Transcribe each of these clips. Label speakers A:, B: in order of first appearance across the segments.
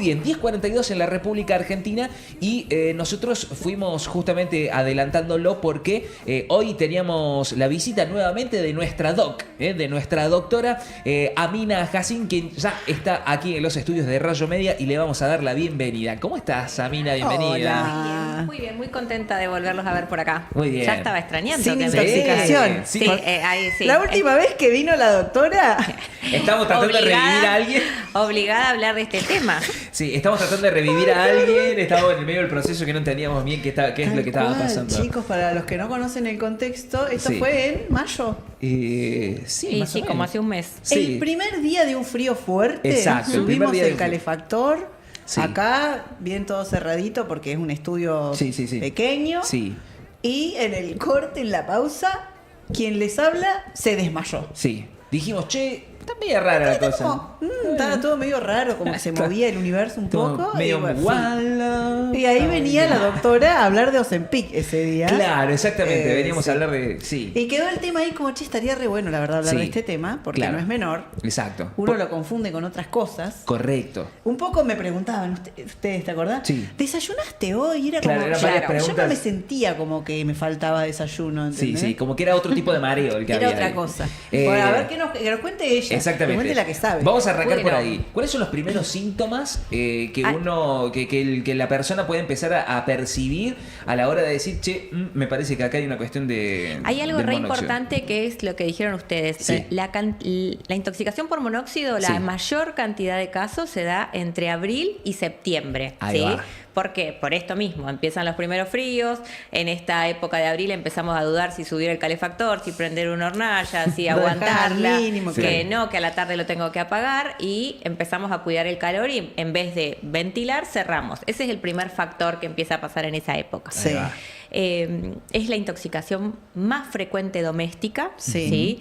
A: bien, 10:42 en la República Argentina y nosotros fuimos justamente adelantándolo porque hoy teníamos la visita nuevamente de nuestra de nuestra doctora Amina Hassin, quien ya está aquí en los estudios de Rayo Media y le vamos a dar la bienvenida. ¿Cómo estás, Amina? Bienvenida.
B: Hola.
C: Muy bien, muy contenta de volverlos a ver por acá.
A: Muy bien.
C: Ya estaba extrañando.
B: Sin
C: que
B: intoxicación.
C: Sí, ahí sí.
B: La última vez que vino la doctora...
A: Estamos tratando de revivir a alguien.
C: Obligada a hablar de este tema.
A: Sí, estamos tratando de revivir a alguien. Estábamos en el medio del proceso que no entendíamos bien qué es lo que estaba pasando.
B: Chicos, para los que no conocen el contexto, esto
A: Sí.
B: fue en mayo.
A: Sí, más o menos.
C: Como hace un mes.
A: Sí.
B: El primer día de un frío fuerte,
A: Exacto, el primer
B: subimos
A: día de
B: el
A: un frío.
B: calefactor.
A: Sí.
B: Acá, bien todo cerradito porque es un estudio
A: Sí.
B: pequeño.
A: Sí,
B: Y en el corte, en la pausa, quien les habla se desmayó.
A: sí. Dijimos, che, está medio rara la cosa.
B: Como, estaba todo medio raro, como que se movía el universo un
A: Todo
B: poco.
A: medio
B: y bueno,
A: igual.
B: sí. Y ahí venía la doctora a hablar de Ozempic ese día.
A: Claro, exactamente. Veníamos
B: sí.
A: a hablar de. Sí.
B: Y quedó el tema ahí como, che, estaría re bueno, la verdad, hablar
A: Sí.
B: de este tema, porque
A: Claro.
B: no es menor.
A: Exacto.
B: Uno lo confunde con otras cosas.
A: Correcto.
B: Un poco me preguntaban, ustedes, ¿te acordás?
A: Sí.
B: ¿Desayunaste hoy? Era
A: Claro,
B: como,
A: eran varias
B: yo
A: preguntas.
B: no me sentía como que me faltaba desayuno,
A: Sí,
B: ¿entendés?
A: sí. Como que era otro tipo de mareo el que
B: Era
A: había.
B: otra
A: ahí.
B: cosa.
A: Eh,
B: Bueno, a ver, que nos cuente ella.
A: Exactamente.
B: Que cuente la que sabe.
A: Vamos a arrancar por
C: Bueno.
A: ahí. ¿Cuáles son los primeros síntomas que
C: Ah.
A: uno, que la persona puede empezar a percibir a la hora de decir, che, me parece que acá hay una cuestión de.
C: Hay algo
A: del
C: re
A: monóxido?
C: importante que es lo que dijeron ustedes.
A: Sí.
C: La intoxicación por monóxido, la
A: Sí.
C: mayor cantidad de casos se da entre abril y septiembre.
A: Ahí
C: ¿sí?
A: va.
C: ¿Por qué? Por esto mismo, empiezan los primeros fríos, en esta época de abril empezamos a dudar si subir el calefactor, si prender una hornalla, si
B: Lo dejar al
C: aguantarla,
B: mínimo,
C: que
A: claro.
C: no, que a la tarde lo tengo que apagar y empezamos a cuidar el calor y en vez de ventilar, cerramos. Ese es el primer factor que empieza a pasar en esa época.
B: Sí.
A: Ahí va.
C: Es la intoxicación más frecuente doméstica.
B: Sí.
C: ¿sí?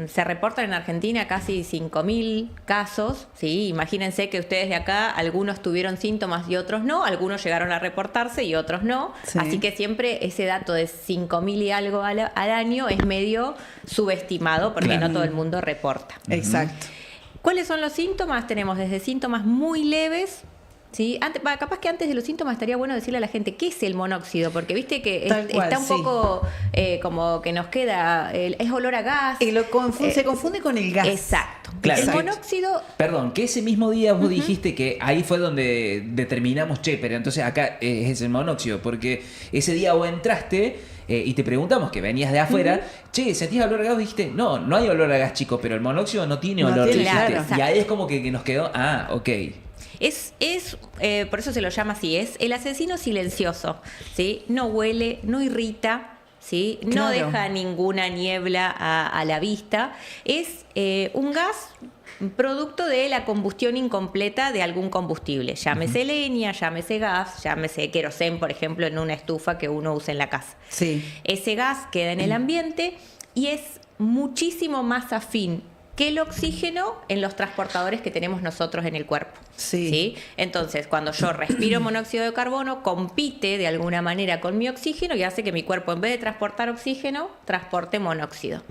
C: Se reportan en Argentina casi 5.000 casos. ¿sí? Imagínense que ustedes de acá, algunos tuvieron síntomas y otros no, algunos llegaron a reportarse y otros no.
B: Sí.
C: Así que siempre ese dato de 5.000 y algo al año es medio subestimado porque
A: Claro.
C: no todo el mundo reporta.
B: Exacto.
C: ¿Cuáles son los síntomas? Tenemos desde síntomas muy leves. ¿Sí? Capaz que antes de los síntomas estaría bueno decirle a la gente qué es el monóxido, porque viste que
B: Tal cual,
C: está un
B: sí.
C: poco como que nos queda, es olor a gas.
B: Y se confunde con el gas.
C: Exacto.
A: Claro,
C: el
A: que-
C: monóxido
A: Perdón, que ese mismo día vos dijiste que ahí fue donde determinamos, che, pero entonces acá es el monóxido, porque ese día vos entraste y te preguntamos que venías de afuera, che, ¿sentías olor a gas? Dijiste, no hay olor a gas, chico, pero el monóxido no tiene
B: No
A: olor.
B: tiene,
A: dijiste.
B: claro.
A: Y ahí es como que nos quedó, ok.
C: por eso se lo llama así, es el asesino silencioso. ¿sí? No huele, no irrita. ¿sí? No
B: Claro.
C: deja ninguna niebla a la vista. Es un gas producto de la combustión incompleta de algún combustible. Llámese leña, llámese gas, llámese querosén, por ejemplo, en una estufa que uno usa en la casa.
B: Sí.
C: Ese gas queda en el ambiente y es muchísimo más afín que el oxígeno en los transportadores que tenemos nosotros en el cuerpo.
B: Sí.
C: Entonces, cuando yo respiro monóxido de carbono, compite de alguna manera con mi oxígeno y hace que mi cuerpo, en vez de transportar oxígeno, transporte monóxido.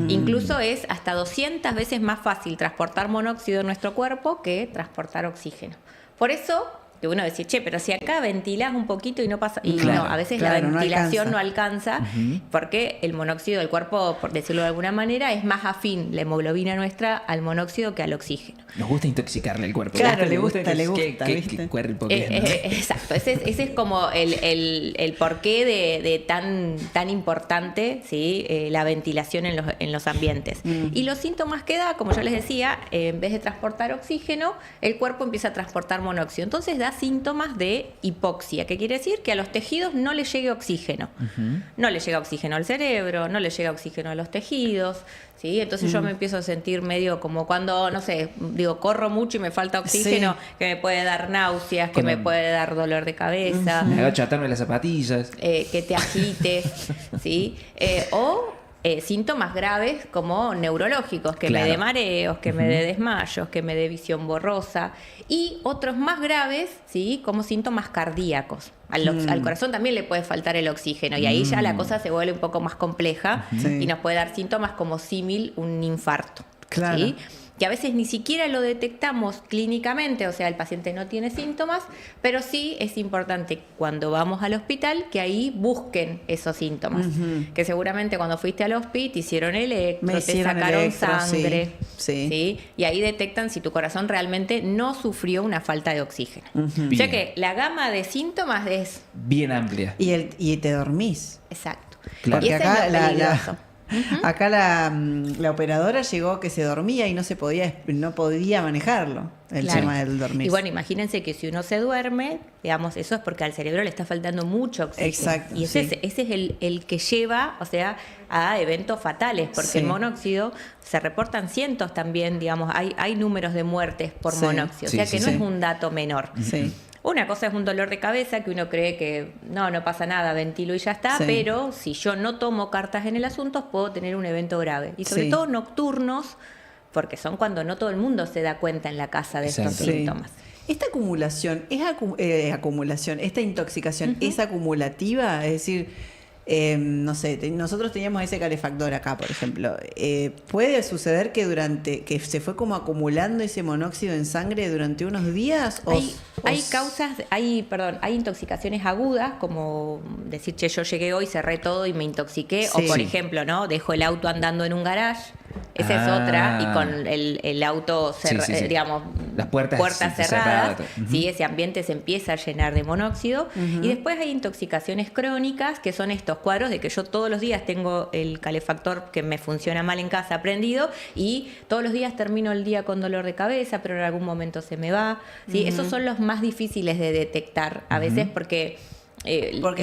C: Incluso es hasta 200 veces más fácil transportar monóxido en nuestro cuerpo que transportar oxígeno. Por eso, que uno decía, che, pero si acá ventilás un poquito y no pasa... Y
A: Claro,
C: no, a veces
B: claro,
C: la
B: no
C: ventilación no
B: alcanza.
C: alcanza, porque el monóxido del cuerpo, por decirlo de alguna manera, es más afín la hemoglobina nuestra al monóxido que al oxígeno.
A: Nos gusta intoxicarle el cuerpo.
B: Claro,
A: ¿Viste?
B: le gusta,
A: qué
B: ¿viste?
A: cuerpo que es, ¿no?
C: Exacto, ese es como el porqué de tan importante, ¿sí? La ventilación en los ambientes. Y los síntomas que da, como yo les decía, en vez de transportar oxígeno, el cuerpo empieza a transportar monóxido. Entonces da síntomas de hipoxia, que quiere decir que a los tejidos no les llegue oxígeno. No le llega oxígeno al cerebro, no le llega oxígeno a los tejidos, ¿sí? Entonces yo me empiezo a sentir medio como cuando, no sé, digo, corro mucho y me falta oxígeno, que me puede dar náuseas, que me puede dar dolor de cabeza,
A: Me agacho a atarme las zapatillas.
C: que te agites, ¿sí? Síntomas graves como neurológicos, que
A: Claro.
C: me dé mareos, que me dé desmayos, que me dé visión borrosa, y otros más graves, ¿sí? Como síntomas cardíacos. Al corazón también le puede faltar el oxígeno y ahí ya la cosa se vuelve un poco más compleja
B: Sí.
C: y nos puede dar síntomas como símil un infarto.
B: Claro.
C: ¿sí? que a veces ni siquiera lo detectamos clínicamente, o sea, el paciente no tiene síntomas, pero sí es importante cuando vamos al hospital que ahí busquen esos síntomas. Que seguramente cuando fuiste al hospital te hicieron electro, te sacaron sangre, ¿sí? Y ahí detectan si tu corazón realmente no sufrió una falta de oxígeno. O sea que la gama de síntomas es
A: bien amplia.
B: Y te dormís.
C: Exacto.
A: Claro.
C: Y
B: Porque
C: ese
B: acá
C: es lo peligroso.
B: acá la operadora llegó que se dormía y no podía manejarlo, el
C: Claro.
B: tema del dormir.
C: Y bueno, imagínense que si uno se duerme, digamos, eso es porque al cerebro le está faltando mucho oxígeno.
B: Exacto,
C: Y ese
B: sí.
C: es el que lleva, o sea, a eventos fatales, porque
B: Sí.
C: el monóxido se reportan cientos también, digamos, hay números de muertes por
B: Sí.
C: monóxido, o
A: Sí,
C: sea
A: sí,
C: que no
A: sí.
C: es un dato menor.
B: Sí.
C: Una cosa es un dolor de cabeza que uno cree que no pasa nada, ventilo y ya está,
B: Sí.
C: pero si yo no tomo cartas en el asunto, puedo tener un evento grave. Y sobre
B: Sí.
C: todo nocturnos, porque son cuando no todo el mundo se da cuenta en la casa de estos
A: Exacto.
B: Sí.
C: síntomas.
B: Esta acumulación, acumulación, esta intoxicación, ¿es acumulativa? Es decir, no sé, nosotros teníamos ese calefactor acá, por ejemplo. ¿Puede suceder que se fue como acumulando ese monóxido en sangre durante unos días?
C: Hay intoxicaciones agudas, como decir, che, yo llegué hoy, cerré todo y me intoxiqué,
B: Sí.
C: o por ejemplo, ¿no? Dejo el auto andando en un garage. Esa es otra, y con el auto,
A: Sí.
C: digamos,
A: Las puertas
C: cerradas,
A: cerradas.
C: ¿sí? Ese ambiente se empieza a llenar de monóxido. Y después hay intoxicaciones crónicas, que son estos cuadros de que yo todos los días tengo el calefactor que me funciona mal en casa prendido, y todos los días termino el día con dolor de cabeza, pero en algún momento se me va. ¿Sí? Esos son los más difíciles de detectar a veces porque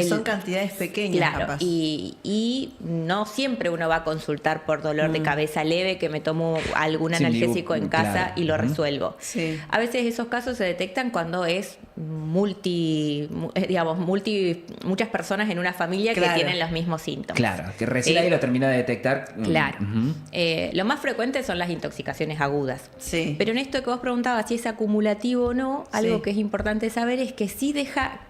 B: son cantidades pequeñas,
C: claro,
B: capaz.
C: y no siempre uno va a consultar por dolor de cabeza leve, que me tomo algún
A: Sí,
C: analgésico en casa
A: claro.
C: y lo resuelvo.
B: Sí.
C: A veces esos casos se detectan cuando es muchas personas en una familia
B: Claro.
C: que tienen los mismos síntomas.
A: Claro, que recién ahí lo termina de detectar.
C: Claro.
A: Ujú.
C: Lo más frecuente son las intoxicaciones agudas.
B: Sí.
C: Pero en esto que vos preguntabas si es acumulativo o no, algo
B: Sí.
C: que es importante saber es que sí deja,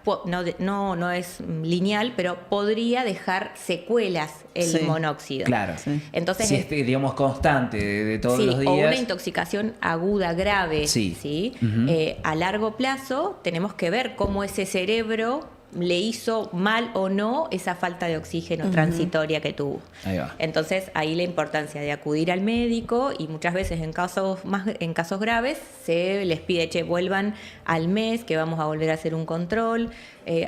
C: no es lineal, pero podría dejar secuelas el
B: Sí.
C: monóxido.
A: Claro.
B: Sí.
C: Entonces,
A: Si es, digamos, constante de todos
C: sí,
A: los días.
C: o una intoxicación aguda grave,
A: Sí. Ujú.
C: A largo plazo tenemos que ver cómo ese cerebro le hizo mal o no esa falta de oxígeno transitoria que tuvo.
A: Ahí va.
C: Entonces, ahí la importancia de acudir al médico, y muchas veces en casos graves se les pide, che, vuelvan al mes, que vamos a volver a hacer un control.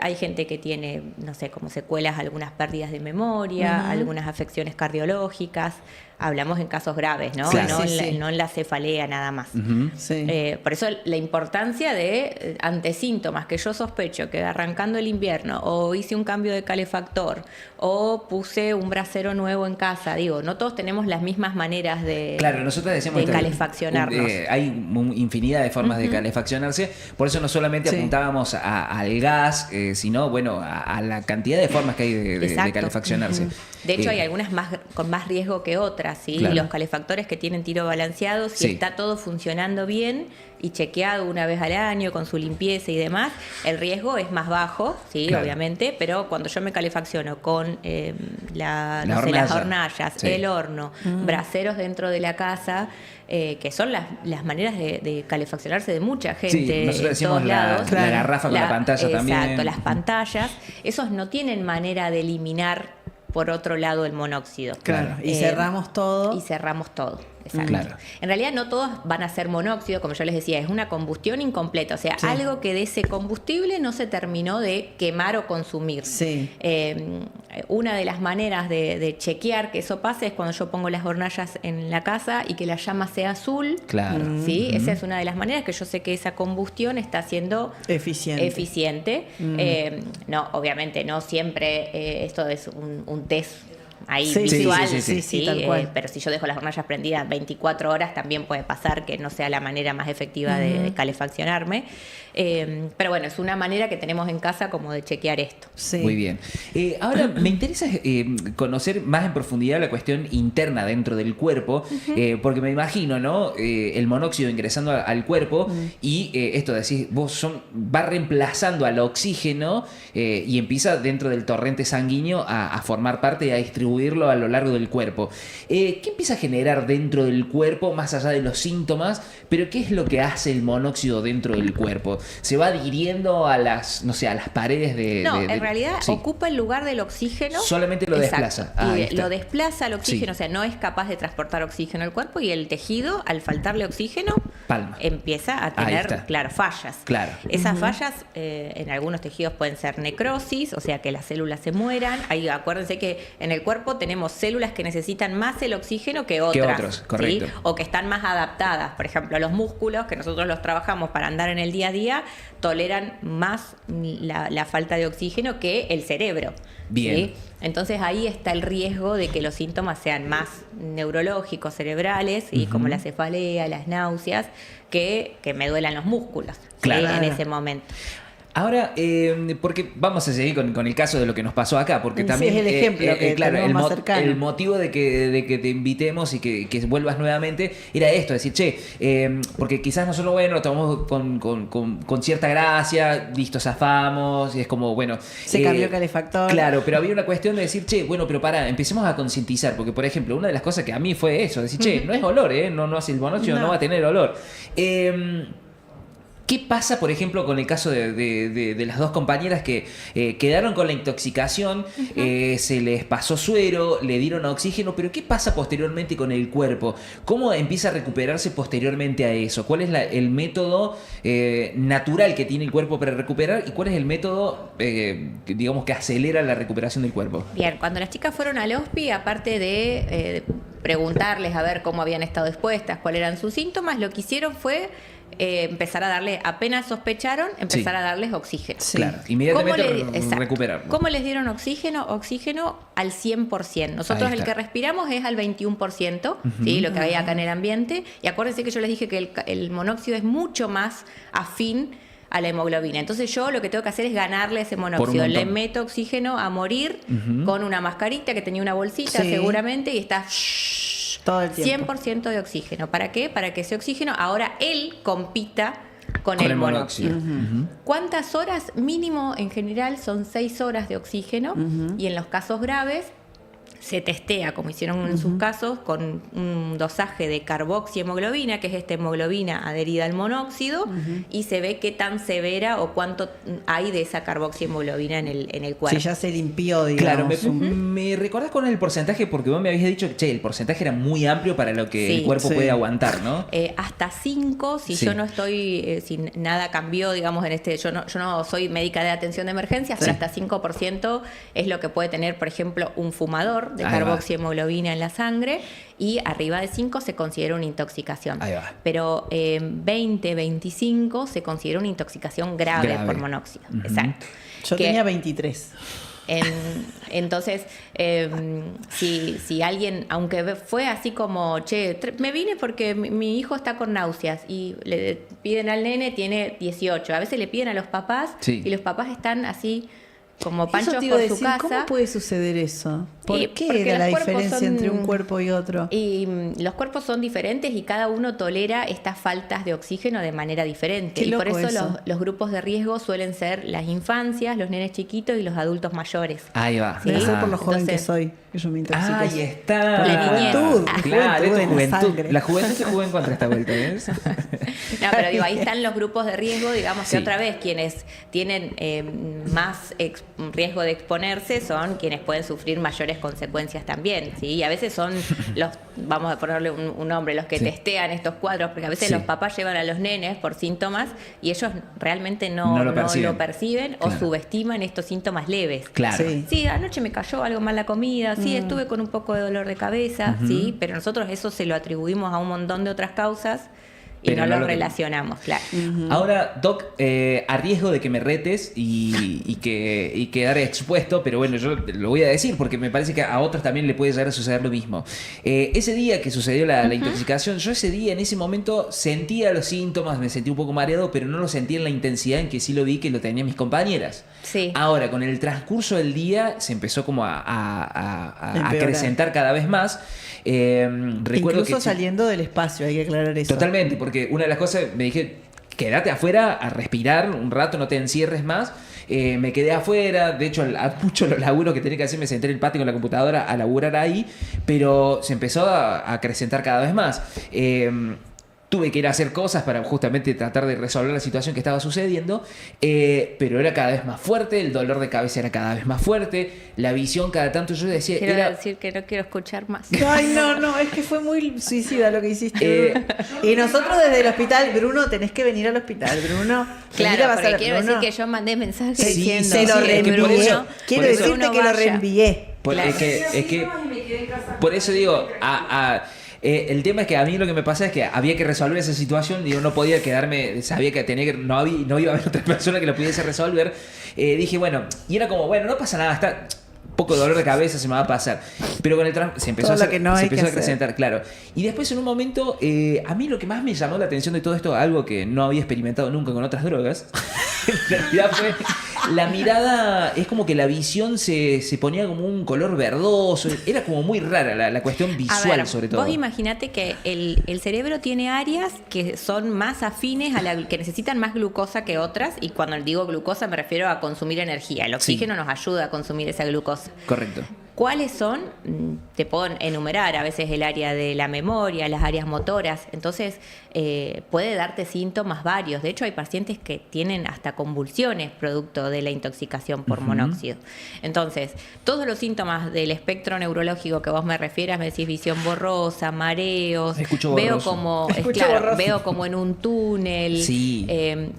C: Hay gente que tiene, no sé, como secuelas, algunas pérdidas de memoria, algunas afecciones cardiológicas. Hablamos en casos graves, ¿no?
B: Claro,
C: no,
B: sí.
C: no en la cefalea nada más.
A: Ujú.
B: Sí.
C: Por eso la importancia de, ante síntomas que yo sospecho que arrancando el invierno, o hice un cambio de calefactor, o puse un brasero nuevo en casa, digo, no todos tenemos las mismas maneras de,
A: Claro, nosotros decíamos
C: de
A: esto,
C: calefaccionarnos.
A: hay infinidad de formas de calefaccionarse, por eso no solamente
B: Sí.
A: apuntábamos al gas, sino bueno, a la cantidad de formas que hay de
C: Exacto.
A: calefaccionarse.
C: De hecho, hay algunas con más riesgo que otras, ¿sí?
A: Claro.
C: Los calefactores que tienen tiro balanceado, si
A: Sí.
C: está todo funcionando bien y chequeado una vez al año con su limpieza y demás, el riesgo es más bajo, sí,
A: Claro.
C: obviamente, pero cuando yo me calefacciono con
A: La
C: las
A: hornalla.
C: hornallas,
A: Sí.
C: el horno, braseros dentro de la casa, que son las maneras de calefaccionarse de mucha gente
A: Sí, nosotros
C: en
A: decimos
C: todos
A: la
C: lados.
A: garrafa con la pantalla también.
C: Exacto, las pantallas, esos no tienen manera de eliminar por otro lado el monóxido.
B: Claro. Y cerramos todo.
C: Y cerramos todo. Exacto.
A: Claro.
C: En realidad no todos van a ser monóxido, como yo les decía, es una combustión incompleta, o sea,
B: Sí.
C: algo que de ese combustible no se terminó de quemar o consumir.
B: Sí.
C: Una de las maneras de chequear que eso pase es cuando yo pongo las hornallas en la casa y que la llama sea azul.
A: Claro.
C: ¿Sí? Esa es una de las maneras que yo sé que esa combustión está siendo
B: Eficiente.
C: No, obviamente no siempre esto es un test ahí
B: Sí,
C: visual,
B: sí, tal cual.
C: pero si yo dejo las hornallas prendidas 24 horas también puede pasar que no sea la manera más efectiva de calefaccionarme. Pero bueno, es una manera que tenemos en casa como de chequear esto.
B: Sí.
A: Muy bien. Ahora, me interesa conocer más en profundidad la cuestión interna dentro del cuerpo, porque me imagino, ¿no? El monóxido ingresando al cuerpo y esto decís, va reemplazando al oxígeno y empieza dentro del torrente sanguíneo a formar parte y a distribuirse distribuirlo a lo largo del cuerpo. ¿Qué empieza a generar dentro del cuerpo, más allá de los síntomas? Pero ¿qué es lo que hace el monóxido dentro del cuerpo? ¿Se va adhiriendo a las, no sé, a las paredes de...?
C: No, en realidad
A: sí.
C: ocupa el lugar del oxígeno.
A: Solamente lo
C: Exacto.
A: desplaza. Ah,
C: Y lo desplaza al oxígeno,
A: Sí.
C: o sea, no es capaz de transportar oxígeno al cuerpo y el tejido, al faltarle oxígeno,
A: Palma.
C: empieza a
A: Ahí
C: tener,
A: está.
C: claro, fallas.
A: Claro.
C: Esas fallas en algunos tejidos pueden ser necrosis, o sea, que las células se mueran. Ahí acuérdense que en el cuerpo tenemos células que necesitan más el oxígeno que otras.
A: otros,
C: ¿sí?
A: correcto.
C: O que están más adaptadas. Por ejemplo, los músculos, que nosotros los trabajamos para andar en el día a día, toleran más la falta de oxígeno que el cerebro.
A: Bien.
C: ¿sí? Entonces ahí está el riesgo de que los síntomas sean más neurológicos, cerebrales, y como la cefalea, las náuseas, que me duelan los músculos. ¿sí?
A: Claro.
C: En ese momento.
A: Ahora, porque vamos a seguir con el caso de lo que nos pasó acá, porque
B: Sí,
A: también
B: es el ejemplo que
A: claro,
B: tenemos más cercano.
A: el motivo de que te invitemos y que vuelvas nuevamente era esto, decir, porque quizás nosotros, bueno, lo tomamos con cierta gracia, listo, zafamos, y es como, bueno...
B: Se cambió el calefactor.
A: Claro, pero había una cuestión de decir, bueno, pero pará, empecemos a concientizar, porque por ejemplo, una de las cosas que a mí fue eso, decir, no es olor, no hace el monóxido, no va a tener olor. ¿Qué pasa, por ejemplo, con el caso de las dos compañeras que quedaron con la intoxicación, se les pasó suero, le dieron oxígeno, pero qué pasa posteriormente con el cuerpo? ¿Cómo empieza a recuperarse posteriormente a eso? ¿Cuál es el método natural que tiene el cuerpo para recuperar y cuál es el método, digamos, que acelera la recuperación del cuerpo?
C: Bien, cuando las chicas fueron al HOSPI, aparte de preguntarles a ver cómo habían estado expuestas, cuáles eran sus síntomas, lo que hicieron fue empezar a darle, apenas sospecharon, empezar
A: Sí.
C: a darles oxígeno.
B: Sí.
A: Claro, inmediatamente
C: Exacto.
A: recuperarlo.
C: ¿Cómo les dieron oxígeno? Oxígeno al 100%. Nosotros
A: Ahí
C: el
A: está.
C: que respiramos es al 21%, ¿sí? Lo que había acá en el ambiente. Y acuérdense que yo les dije que el monóxido es mucho más afín a la hemoglobina. Entonces yo lo que tengo que hacer es ganarle ese monóxido. Le
A: montón.
C: meto oxígeno a morir con una mascarita que tenía una bolsita
B: Sí.
C: seguramente y está...
B: Todo el tiempo.
C: 100% de oxígeno. ¿Para qué? Para que ese oxígeno ahora él compita con el monóxido. ¿Cuántas horas? Mínimo en general son 6 horas de oxígeno y en los casos graves se testea, como hicieron en sus casos, con un dosaje de carboxihemoglobina, que es esta hemoglobina adherida al monóxido, y se ve qué tan severa o cuánto hay de esa carboxihemoglobina en el cuerpo.
B: Si ya se limpió,
A: Claro,
B: digamos.
A: ¿me recordás con el porcentaje? Porque vos me habías dicho que el porcentaje era muy amplio para lo que
C: Sí.
A: el cuerpo
B: Sí.
A: puede aguantar, ¿no?
C: Hasta 5, si
A: Sí.
C: yo no estoy, si nada cambió, digamos, yo no soy médica de atención de emergencias,
A: Sí.
C: pero hasta 5% es lo que puede tener, por ejemplo, un fumador de
A: Ahí va.
C: carboxihemoglobina en la sangre, y arriba de 5 se considera una intoxicación.
A: Ahí va.
C: Pero 20, 25 se considera una intoxicación grave por monóxido. Exacto.
B: Yo
C: Que-
B: tenía 23.
C: Entonces, si alguien, aunque fue así como, me vine porque mi hijo está con náuseas y le piden al nene, tiene 18, a veces le piden a los papás
A: Sí.
C: y los papás están así como
B: Eso
C: panchos
B: te iba a
C: por su
B: decir,
C: casa.
B: ¿cómo puede suceder eso? ¿Por
C: Y
B: qué
C: porque
B: era la
C: los cuerpos
B: diferencia
C: son-
B: entre un cuerpo y otro?
C: Y los cuerpos son diferentes y cada uno tolera estas faltas de oxígeno de manera diferente.
B: Qué
C: Y por
B: loco
C: eso
B: eso.
C: los grupos de riesgo suelen ser las infancias, los nenes chiquitos y los adultos mayores.
A: Ahí va.
C: Sí.
B: Debe ser por lo
C: Ah.
B: joven
C: Entonces-
B: que soy, que yo me intoxico.
A: Ahí está.
C: Por la niñez.
B: Juventud,
C: Ah,
A: Claro,
B: juventud
A: es
B: en
A: tu
B: la
A: juventud.
B: sangre.
A: La juventud se jugó en contra esta vuelta, ¿ves?
C: No, pero digo, ahí están los grupos de riesgo, digamos
A: Sí.
C: que otra vez quienes tienen más riesgo de exponerse son quienes pueden sufrir mayores consecuencias también, ¿sí? Y a veces son los, vamos a ponerle un nombre, los que
A: Sí.
C: testean estos cuadros, porque a veces
A: Sí.
C: los papás llevan a los nenes por síntomas y ellos realmente no
A: No lo
C: perciben
A: Claro.
C: o subestiman estos síntomas leves.
A: Claro.
B: Sí.
C: Sí, anoche me cayó algo mal la comida, sí, estuve con un poco de dolor de cabeza, sí, pero nosotros eso se lo atribuimos a un montón de otras causas y
A: Pero
C: no
A: no
C: lo
A: lo-
C: relacionamos, claro.
A: Ahora, Doc, a riesgo de que me retes y quedar expuesto, pero bueno, yo lo voy a decir porque me parece que a otros también le puede llegar a suceder lo mismo. Ese día que sucedió la intoxicación, yo ese día, en ese momento, sentía los síntomas, me sentí un poco mareado, pero no lo sentí en la intensidad en que sí lo vi que lo tenían mis compañeras.
C: Sí.
A: Ahora, con el transcurso del día, se empezó como a
B: Empeorar.
A: acrecentar cada vez más. Recuerdo
B: Incluso
A: que
B: saliendo del espacio, hay que aclarar eso.
A: Totalmente, porque una de las cosas me dije, quédate afuera a respirar un rato, no te encierres más. Me quedé afuera, de hecho, a muchos los laburos que tenía que hacer me senté en el patio con la computadora a laburar ahí, pero se empezó a acrecentar cada vez más. Tuve que ir a hacer cosas para justamente tratar de resolver la situación que estaba sucediendo, pero era cada vez más fuerte, el dolor de cabeza era cada vez más fuerte, la visión cada tanto yo decía...
C: Quiero decir que no quiero escuchar más.
B: Ay, no, es que fue muy suicida lo que hiciste, Bruno. Y nosotros desde el hospital, Bruno, tenés que venir al hospital, Bruno.
C: Claro, porque quiero decir que yo mandé mensajes diciendo...
B: Se lo reenvié. Quiero decirte
C: Bruno
B: que lo
C: vaya.
B: reenvié.
A: Es que por eso digo, el tema es que a mí lo que me pasa es que había que resolver esa situación. Digo, no podía quedarme, sabía que tenía que, no iba a haber otra persona que lo pudiese resolver. Dije, bueno, y era como, bueno, no pasa nada, está un poco de dolor de cabeza, se me va a pasar. Pero con el se empezó
B: Todo
A: a hacer,
B: lo que no
A: se
B: hay que
A: empezó a
B: hacer.
A: acrecentar, claro. Y después en un momento, a mí lo que más me llamó la atención de todo esto, algo que no había experimentado nunca con otras drogas, en realidad fue la mirada, es como que la visión se ponía como un color verdoso, era como muy rara la cuestión visual.
C: A ver,
A: sobre todo.
C: Vos imaginate que el cerebro tiene áreas que son más afines que necesitan más glucosa que otras, y cuando digo glucosa me refiero a consumir energía. El oxígeno nos ayuda a consumir esa glucosa.
A: Correcto.
C: ¿Cuáles son? Te puedo enumerar, a veces el área de la memoria, las áreas motoras. Entonces, puede darte síntomas varios. De hecho, hay pacientes que tienen hasta convulsiones producto de la intoxicación por monóxido. Entonces, todos los síntomas del espectro neurológico que vos me refieras, me decís visión borrosa, mareos,
A: Escucho
C: veo
A: borroso.
C: como,
B: Escucho borroso.
C: veo como en un túnel,
A: Sí.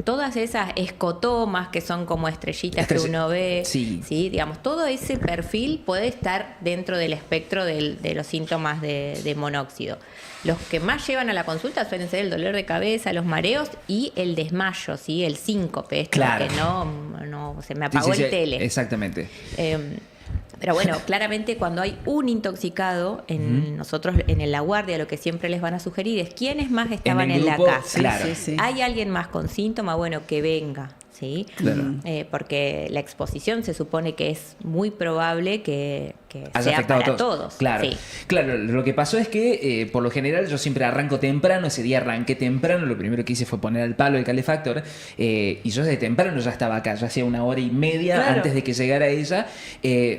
C: todas esas escotomas que son como estrellitas que uno ve,
A: Sí.
C: digamos, todo ese perfil puede estar dentro del espectro de los síntomas de monóxido. Los que más llevan a la consulta suelen ser el dolor de cabeza, los mareos y el desmayo, ¿sí? El síncope, esto
A: Claro.
C: que no se me apagó
A: Sí,
C: el tele.
A: Exactamente.
C: Pero bueno, claramente cuando hay un intoxicado, nosotros en la guardia lo que siempre les van a sugerir es quiénes más estaban
A: el
C: en la
A: grupo,
C: casa.
A: claro.
B: Sí.
C: ¿Hay alguien más con síntoma? Bueno, que venga, ¿sí?
A: Claro.
C: Porque la exposición se supone que es muy probable que
A: haya
C: sea
A: afectado
C: para todos.
A: Claro,
C: Sí.
A: claro. Lo que pasó es que por lo general yo siempre arranco temprano. Ese día arranqué temprano. Lo primero que hice fue poner al palo el calefactor. Y yo desde temprano ya estaba acá. Ya hacía 1 hora y media
B: Claro.
A: antes de que llegara ella.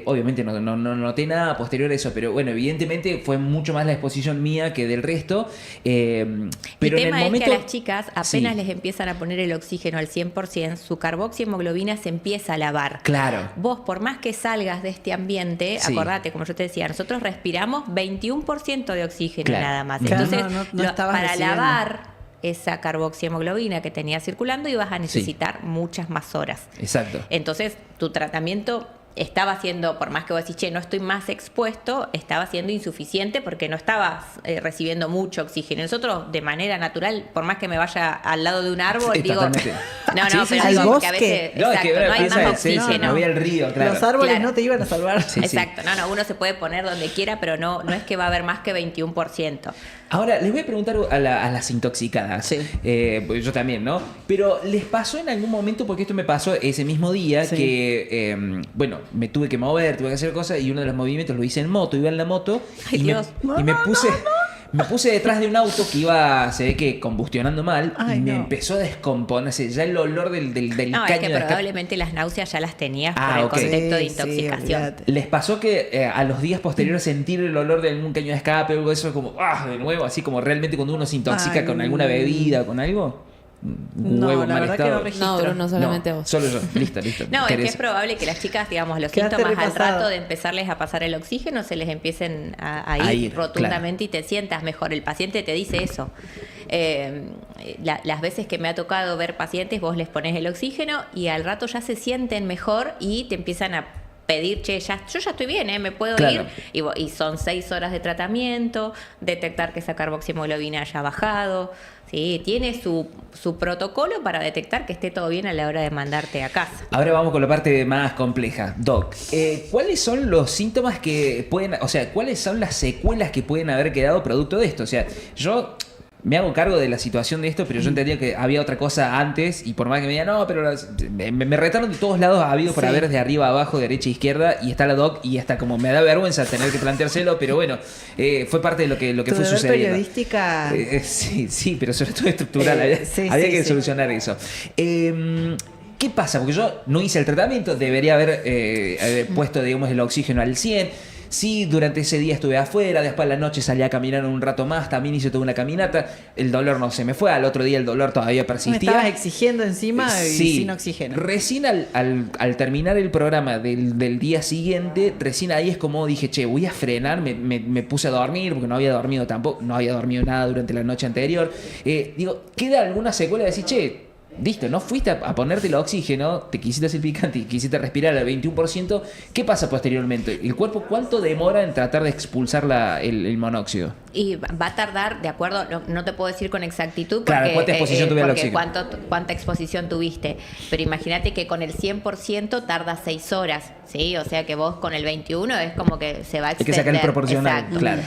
A: Obviamente no noté nada posterior a eso. Pero bueno, evidentemente fue mucho más la exposición mía que del resto. Pero
C: El
A: en
C: tema
A: el momento.
C: es que a las chicas apenas
A: Sí.
C: les empiezan a poner el oxígeno al 100%, su carboxihemoglobina se empieza a lavar.
A: Claro.
C: Vos, por más que salgas de este ambiente,
A: Sí.
C: acordate, como yo te decía, nosotros respiramos 21% de oxígeno
A: Claro.
C: nada más.
B: Claro,
C: Entonces,
B: no estabas
C: para
B: recibiendo.
C: lavar esa carboxihemoglobina que tenías circulando ibas a necesitar muchas más horas.
A: Exacto.
C: Entonces, tu tratamiento estaba siendo, por más que vos decís, che, no estoy más expuesto, estaba siendo insuficiente porque no estabas recibiendo mucho oxígeno. Nosotros, de manera natural, por más que me vaya al lado de un árbol,
A: Sí,
C: digo...
A: totalmente.
C: No,
A: Sí,
C: no,
A: sí,
C: pero
A: sí.
C: digo
B: Al
C: porque a
B: bosque.
C: veces,
A: No, es que
C: exacto, no hay
A: piensa,
C: más
A: sí,
C: oxígeno.
A: me voy al río, claro.
B: Los árboles
C: Claro.
B: no te iban a salvar.
A: Sí, sí.
C: Exacto, no, uno se puede poner donde quiera, pero no es que va a haber más que 21%.
A: Ahora, les voy a preguntar a las intoxicadas.
B: Sí.
A: Pues yo también, ¿no? Pero ¿les pasó en algún momento, porque esto me pasó ese mismo día,
B: Sí.
A: que, bueno, me tuve que mover, tuve que hacer cosas, y uno de los movimientos lo hice en moto, iba en la moto,
C: Ay,
A: y,
C: Dios.
A: me puse detrás de un auto que iba, se ve que combustionando mal,
B: Ay,
A: y me
B: no.
A: empezó a descomponerse, ya el olor del
C: No,
A: caño
C: es que
A: de escape.
C: probablemente las náuseas ya las tenías
A: Ah,
C: por el
A: ok.
C: concepto de
B: Sí,
C: intoxicación.
B: olvídate.
A: ¿Les pasó que a los días posteriores sentir el olor de algún caño de escape o algo de eso, como, de nuevo, así como realmente cuando uno se intoxica
B: Ay,
A: con alguna bebida o con algo? Un
B: No,
A: huevo
B: la
A: mal
B: verdad que
A: estado.
B: no registro.
D: No, Bruno, solamente
A: No,
D: vos.
A: solo yo. Listo.
C: No, es que
A: ¿Querés?
C: es probable que las chicas, digamos, los
B: Quedaste
C: síntomas al
B: repasado.
C: rato de empezarles a pasar el oxígeno se les empiecen a ir rotundamente y te sientas mejor. El paciente te dice eso. Las veces que me ha tocado ver pacientes, vos les pones el oxígeno y al rato ya se sienten mejor y te empiezan a pedir, che, yo ya estoy bien, me puedo
A: Claro.
C: ir. Y son 6 horas de tratamiento, detectar que esa carboxihemoglobina haya bajado. Sí, tiene su protocolo para detectar que esté todo bien a la hora de mandarte a casa.
A: Ahora vamos con la parte más compleja. Doc, ¿cuáles son los síntomas que pueden, o sea, cuáles son las secuelas que pueden haber quedado producto de esto? O sea, yo me hago cargo de la situación de esto, pero yo entendía que había otra cosa antes y por más que me digan, no, pero me retaron de todos lados, ha habido para ver de arriba a abajo, derecha a izquierda, y está la doc y hasta como me da vergüenza tener que planteárselo, pero bueno, fue parte de lo que
B: Tu
A: fue
B: deber
A: sucediendo.
B: Periodística.
A: Sí, pero sobre todo estructural, había que solucionar eso. ¿Qué pasa? Porque yo no hice el tratamiento, debería haber puesto, digamos, el oxígeno al 100%. Sí, durante ese día estuve afuera, después a la noche salí a caminar un rato más, también hice toda una caminata, el dolor no se me fue, al otro día el dolor todavía persistía.
B: Me estabas exigiendo encima y sin oxígeno.
A: Recién al terminar el programa del día siguiente, recién ahí es como dije, che, voy a frenar, me puse a dormir porque no había dormido tampoco, no había dormido nada durante la noche anterior. Digo, ¿queda alguna secuela de decir, che, listo, no fuiste a ponerte el oxígeno, te quisiste hacer picante y quisiste respirar al 21%? ¿Qué pasa posteriormente? ¿El cuerpo cuánto demora en tratar de expulsar el monóxido?
C: Y va a tardar, de acuerdo, no te puedo decir con exactitud porque,
A: claro, ¿cuánta exposición tuve al
C: porque
A: oxígeno?
C: cuánta exposición tuviste. Pero imagínate que con el 100% tarda 6 horas, ¿sí? O sea que vos con el 21 es como que se va a extender.
A: Hay que sacar el proporcional,
C: exacto.
A: claro.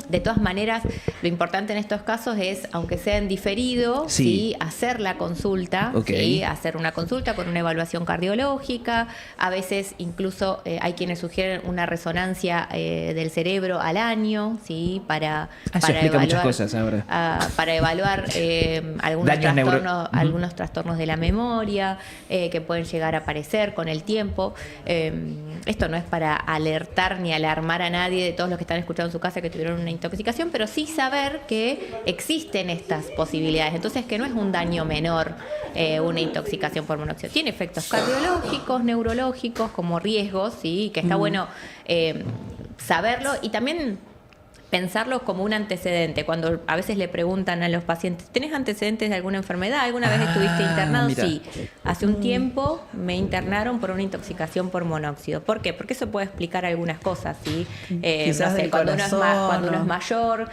C: De todas maneras, lo importante en estos casos es, aunque sea en diferido, ¿sí? Hacer la consulta, ¿sí? Hacer una consulta con una evaluación cardiológica. A veces incluso hay quienes sugieren una resonancia del cerebro al año, ¿sí? Para
A: explica
C: evaluar
A: muchas cosas ahora.
C: Para evaluar algunos trastornos de la memoria que pueden llegar a aparecer con el tiempo. Esto no es para alertar ni alarmar a nadie de todos los que están escuchando en su casa que tuvieron una intoxicación, pero sí saber que existen estas posibilidades. Entonces, que no es un daño menor una intoxicación por monóxido. Tiene efectos cardiológicos, neurológicos, como riesgos, ¿sí? Que está bueno saberlo y también pensarlo como un antecedente. Cuando a veces le preguntan a los pacientes, ¿tenés antecedentes de alguna enfermedad? ¿Alguna vez estuviste internado?
A: Mira.
C: Sí. Hace un tiempo me internaron por una intoxicación por monóxido. ¿Por qué? Porque eso puede explicar algunas cosas, ¿sí?
B: Quizás
C: no sé,
B: del
C: cuando
B: corazón,
C: uno es mayor,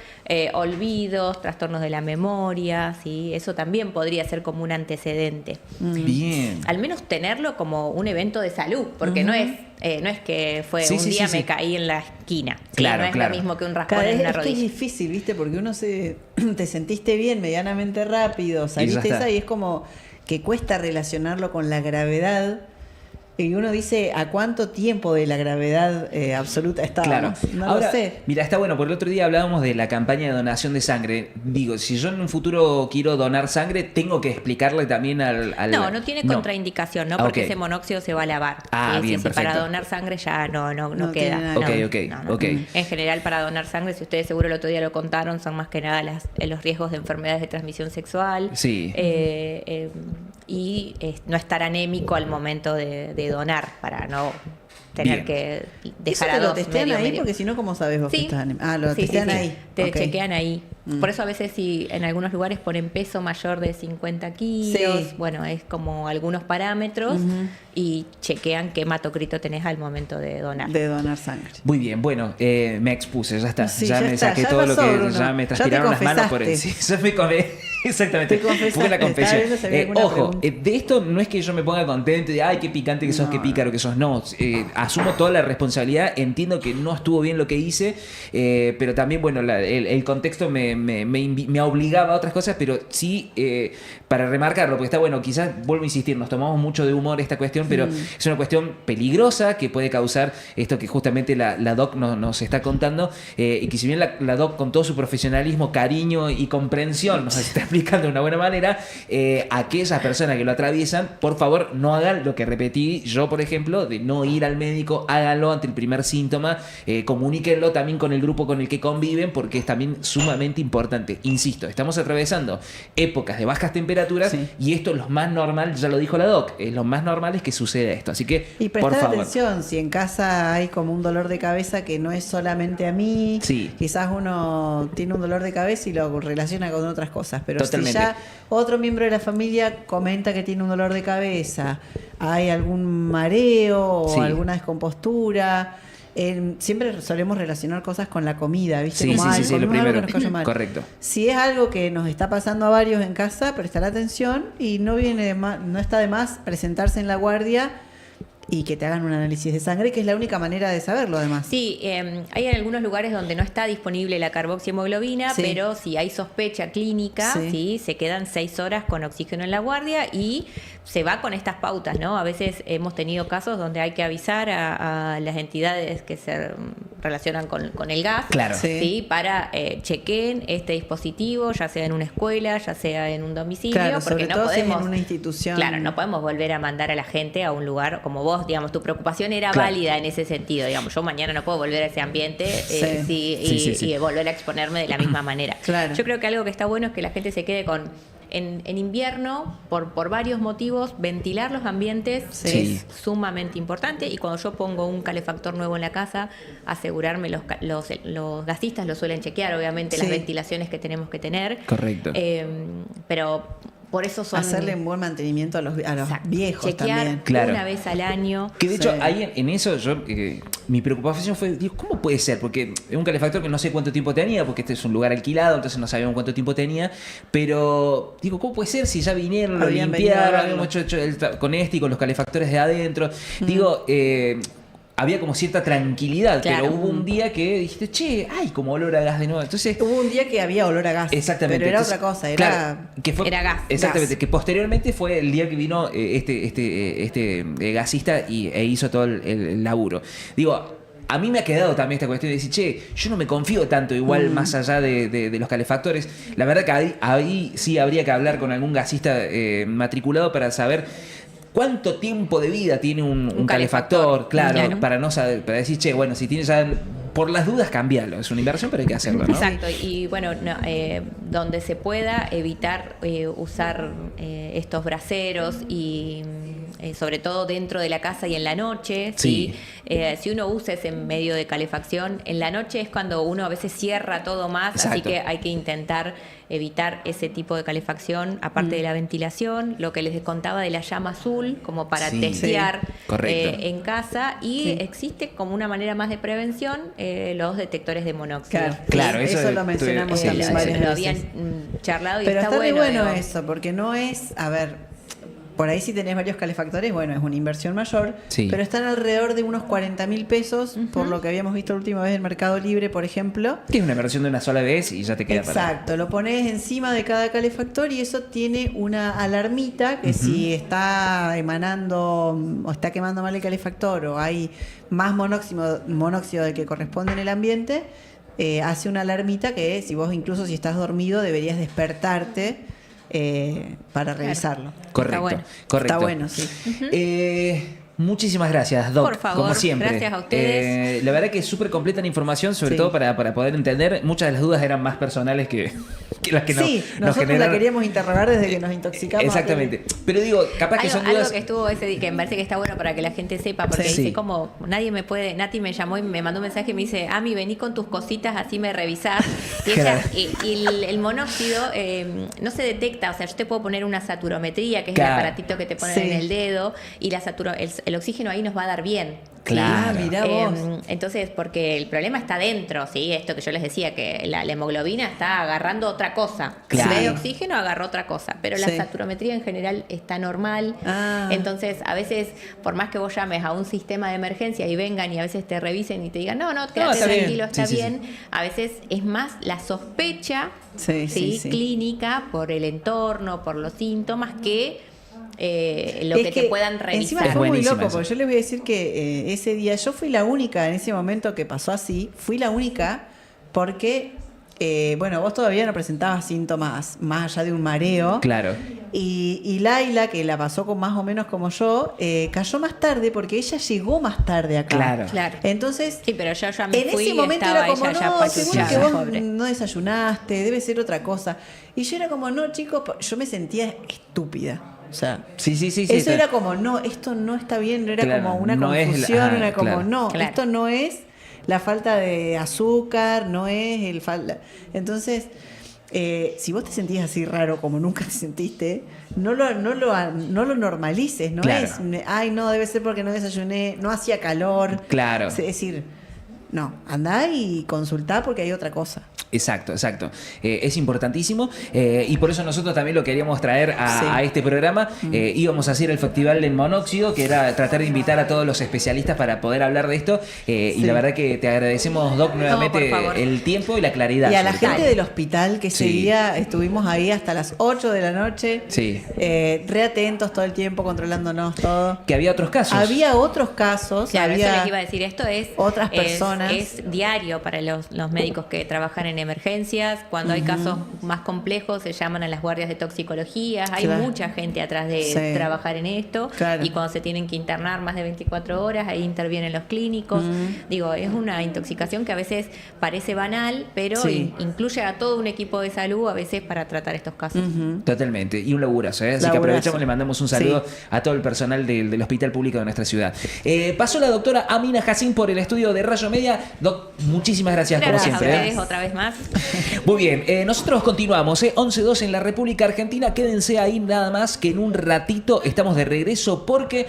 C: olvidos, trastornos de la memoria, ¿sí? Eso también podría ser como un antecedente.
A: Bien.
C: Al menos tenerlo como un evento de salud, porque no es que fue un día me caí en la esquina. ¿Sí?
A: Claro,
C: no es
A: claro.
C: lo mismo que un raspón en una
B: Es que
C: rodilla.
B: es difícil, ¿viste? Porque uno te sentiste bien medianamente rápido, saliste esa y es como que cuesta relacionarlo con la gravedad. Y uno dice, ¿a cuánto tiempo de la gravedad absoluta estábamos?
A: Claro.
B: No
A: Ahora,
B: lo sé.
A: Mira, está bueno, porque el otro día hablábamos de la campaña de donación de sangre. Digo, si yo en un futuro quiero donar sangre, tengo que explicarle también al...
C: No tiene contraindicación, ¿no? Porque
A: okay.
C: ese monóxido se va a lavar.
A: Bien,
C: sí,
A: perfecto.
C: para donar sangre ya no
B: No
C: queda.
B: tiene nada.
A: Ok.
C: En general, para donar sangre, si ustedes seguro el otro día lo contaron, son más que nada los riesgos de enfermedades de transmisión sexual.
A: Sí.
C: Y no estar anémico al momento de donar, para no tener que dejar
B: ¿Eso
C: a
B: te lo
C: dos
B: testean
C: medio,
B: ahí?
C: medio.
B: Porque si no, ¿cómo sabes vos que estás anémico? Lo testean ahí.
C: Te
B: Ok.
C: chequean ahí. Por eso a veces si en algunos lugares ponen peso mayor de 50 kilos, bueno, es como algunos parámetros y chequean qué hematocrito tenés al momento de donar.
B: De donar sangre.
A: Muy bien, bueno, me expuse, ya está.
B: Sí,
A: ya
B: ya
A: me
B: está,
A: saqué
B: ya
A: todo lo
B: pasó,
A: que...
B: Bruno.
A: Ya me
B: Ya te
A: transpiraron las manos por
B: confesaste.
A: el... Sí, yo me exactamente.
B: Te confesaste,
A: Fue la confesión.
B: estaba viendo si había alguna
A: Ojo,
B: pregunta.
A: de esto no es que yo me ponga contento y de, ay, qué picante que sos, qué pícaro que sos. No, asumo toda la responsabilidad, entiendo que no estuvo bien lo que hice, pero también, bueno, el contexto me obligaba a otras cosas, pero sí, para remarcarlo, porque está bueno, quizás, vuelvo a insistir, nos tomamos mucho de humor esta cuestión, pero es una cuestión peligrosa que puede causar esto que justamente la doc nos está contando, y que si bien la doc con todo su profesionalismo, cariño y comprensión nos está explicando de una buena manera, aquellas personas que lo atraviesan, por favor, no hagan lo que repetí yo, por ejemplo, de no ir al médico, háganlo ante el primer síntoma, comuníquenlo también con el grupo con el que conviven, porque es también sumamente importante. Insisto, estamos atravesando épocas de bajas temperaturas y esto es lo más normal, ya lo dijo la doc, es lo más normal es que suceda esto, así que
B: Y
A: por
B: prestar
A: favor.
B: atención, si en casa hay como un dolor de cabeza que no es solamente a mí, quizás uno tiene un dolor de cabeza y lo relaciona con otras cosas, pero
A: Totalmente.
B: si ya otro miembro de la familia comenta que tiene un dolor de cabeza, hay algún mareo o alguna descompostura, siempre solemos relacionar cosas con la comida, ¿viste?
A: Sí,
B: Como
A: sí,
B: con
A: lo
B: algo
A: primero.
B: que nos cayó mal.
A: Correcto.
B: Si es algo que nos está pasando a varios en casa, prestar atención y no está de más presentarse en la guardia y que te hagan un análisis de sangre, que es la única manera de saberlo además.
C: Sí, hay algunos lugares donde no está disponible la carboxihemoglobina,
B: Sí.
C: pero si hay sospecha clínica,
B: Sí.
C: ¿sí? Se quedan 6 horas con oxígeno en la guardia y se va con estas pautas, ¿no? A veces hemos tenido casos donde hay que avisar a las entidades que se relacionan con el gas,
A: Claro.
B: Sí.
C: ¿sí? Para chequen este dispositivo, ya sea en una escuela, ya sea en un domicilio,
B: Claro,
C: porque
B: sobre
C: no
B: todo si es
C: podemos
B: en una institución.
C: Claro, no podemos volver a mandar a la gente a un lugar como vos, digamos, tu preocupación era
A: Claro.
C: válida en ese sentido, digamos, yo mañana no puedo volver a ese ambiente
A: Sí.
C: y volver a exponerme de la misma manera.
B: Claro.
C: Yo creo que algo que está bueno es que la gente se quede con, en invierno, por varios motivos, ventilar los ambientes
B: Sí.
C: es sumamente importante, y cuando yo pongo un calefactor nuevo en la casa, asegurarme, los gasistas lo suelen chequear, obviamente, las
B: Sí.
C: ventilaciones que tenemos que tener.
A: Correcto.
C: Pero por eso son...
B: Hacerle un buen mantenimiento a los
C: Exacto.
B: viejos
C: Chequear
B: también.
A: Claro.
C: una vez al año.
A: Que de hecho,
B: Sí.
A: ahí en eso, yo mi preocupación fue, digo, ¿cómo puede ser? Porque es un calefactor que no sé cuánto tiempo tenía, porque este es un lugar alquilado, entonces no sabíamos cuánto tiempo tenía, pero digo, ¿cómo puede ser si ya vinieron, lo
B: Habían venido a
A: limpiaron,
B: verlo.
A: habíamos hecho con este y con los calefactores de adentro? Digo, había como cierta tranquilidad,
C: Claro.
A: pero hubo un día que dijiste, che, hay como olor a gas de nuevo. Entonces,
B: Hubo un día que había olor a gas.
A: exactamente.
B: Pero era
A: Entonces,
B: otra cosa, era...
A: claro, que fue,
C: Era gas.
A: Exactamente,
B: Gas.
A: que posteriormente fue el día que vino este gasista e hizo todo el laburo. Digo, a mí me ha quedado también esta cuestión de decir, che, yo no me confío tanto igual más allá de los calefactores. La verdad que ahí sí habría que hablar con algún gasista matriculado para saber cuánto tiempo de vida tiene un calefactor, claro,
C: Claro.
A: para no saber, para decir, che, bueno, si tiene ya, por las dudas, cambiarlo. Es una inversión, pero hay que hacerlo, ¿no?
C: Exacto, y bueno, donde se pueda evitar usar estos braseros y sobre todo dentro de la casa y en la noche.
A: Sí.
C: Si uno usa ese medio de calefacción, en la noche es cuando uno a veces cierra todo más, así
A: Exacto.
C: que hay que intentar evitar ese tipo de calefacción, aparte de la ventilación, lo que les contaba de la llama azul, como para
A: Sí.
C: testear
A: Sí. Correcto.
C: en casa, y
B: Sí.
C: existe como una manera más de prevención los detectores de monóxido.
A: Claro,
B: eso
A: eso
B: lo mencionamos
A: sí,
B: también
A: sí,
B: varias
C: lo
B: veces.
C: habían charlado y
B: Pero
C: está
B: está re bueno
C: digo.
B: eso, porque no es, a ver, por ahí si tenés varios calefactores, bueno, es una inversión mayor,
A: Sí.
B: pero están alrededor de unos 40.000 pesos, por lo que habíamos visto la última vez en Mercado Libre, por ejemplo.
A: Que es una versión de una sola vez y ya te queda para...
B: Exacto, lo pones encima de cada calefactor y eso tiene una alarmita que si está emanando o está quemando mal el calefactor o hay más monóxido del que corresponde en el ambiente, hace una alarmita que si vos incluso si estás dormido deberías despertarte para revisarlo.
A: Correcto,
C: Está bueno.
A: correcto.
B: Está bueno, sí.
A: Muchísimas gracias, Doc.
C: Por favor,
A: como siempre.
C: gracias a ustedes.
A: La verdad que es súper completa la información, sobre
B: Sí.
A: todo para poder entender. Muchas de las dudas eran más personales que las que
B: Sí,
A: nos
B: nosotros la
A: generaron.
B: queríamos interrogar desde que nos intoxicamos.
A: Exactamente. Pero digo, capaz que son
C: Algo
A: dudas...
C: que estuvo ese día, que me parece que está bueno para que la gente sepa, porque
A: Sí.
C: dice como nadie me puede, Nati me llamó y me mandó un mensaje y me dice, Ami, vení con tus cositas, así me revisás. Y,
A: Claro.
C: el monóxido no se detecta, o sea, yo te puedo poner una saturometría, que es
A: Claro.
C: el aparatito que te ponen
B: Sí.
C: en el dedo, y el oxígeno ahí nos va a dar bien.
A: Claro.
B: Ah, mirá vos.
C: Entonces, porque el problema está dentro, ¿sí? Esto que yo les decía, que la hemoglobina está agarrando otra cosa.
A: Claro.
C: En vez de oxígeno agarró otra cosa, pero la
B: Sí.
C: saturometría en general está normal.
B: Ah.
C: Entonces, a veces, por más que vos llames a un sistema de emergencia y vengan y a veces te revisen y te digan, no, quédate
A: está bien.
C: tranquilo, está
A: Sí, sí,
C: bien. A veces es más la sospecha
B: Sí.
C: clínica por el entorno, por los síntomas, que lo
B: Es
C: que te puedan revisar.
B: Encima fue muy
A: buenísimo
B: loco,
A: eso.
B: porque yo les voy a decir que ese día yo fui la única en ese momento que pasó así, fui la única porque, bueno, vos todavía no presentabas síntomas más allá de un mareo.
A: Claro.
B: Y Laila, que la pasó con más o menos como yo, cayó más tarde porque ella llegó más tarde acá.
A: Claro.
C: Claro.
B: Entonces,
C: Sí, pero yo ya me
B: en
C: fui
B: ese
C: y
B: momento
C: estaba
B: era como,
C: ella ya
B: no, seguro que
C: pachuchada,
B: vos
C: pobre.
B: no desayunaste, debe ser otra cosa. Y yo era como, no, chicos, yo me sentía estúpida. O sea,
A: Sí.
B: eso era como, no, esto no está bien, era
A: Claro,
B: como una
A: no es la-
B: confusión,
A: ajá,
B: era como,
A: claro.
B: no,
C: Claro.
B: esto no es la falta de azúcar, no es el falta. Entonces, si vos te sentías así raro como nunca te sentiste, no lo normalices, no
A: Claro.
B: es, ay, no, debe ser porque no desayuné, no hacía calor.
A: Claro.
B: Es decir, no, andá y consultá porque hay otra cosa.
A: Exacto. Es importantísimo y por eso nosotros también lo queríamos traer a este programa. Íbamos a hacer el Festival del Monóxido, que era tratar de invitar a todos los especialistas para poder hablar de esto. Y la verdad que te agradecemos, Doc, nuevamente el tiempo y la claridad.
B: Y a la
A: sobre
B: gente
A: todo.
B: del hospital que ese día estuvimos ahí hasta las 8 de la noche.
A: Sí.
B: Re atentos todo el tiempo, controlándonos todo.
A: Que había otros casos.
B: Había otros casos.
C: Claro,
B: había
C: eso les iba a decir. Esto es
B: otras personas.
C: Es diario para los médicos que trabajan en emergencias. Cuando hay casos más complejos, se llaman a las guardias de toxicología. Hay
B: Claro.
C: mucha gente atrás de trabajar en esto.
B: Claro.
C: Y cuando se tienen que internar más de 24 horas, ahí intervienen los clínicos. Digo, es una intoxicación que a veces parece banal, pero incluye a todo un equipo de salud a veces para tratar estos casos.
A: Totalmente, y un laburazo, ¿eh? Así que
B: Laburazo.
A: aprovechamos, le mandamos un saludo a todo el personal del Hospital Público de nuestra ciudad. Pasó la doctora Amina Jacín por el estudio de Rayo Media. Doc, muchísimas gracias,
C: Gracias
A: como
C: a
A: siempre.
C: ustedes otra vez más.
A: Muy bien, nosotros continuamos, 11:02 en la República Argentina. Quédense ahí nada más que en un ratito estamos de regreso porque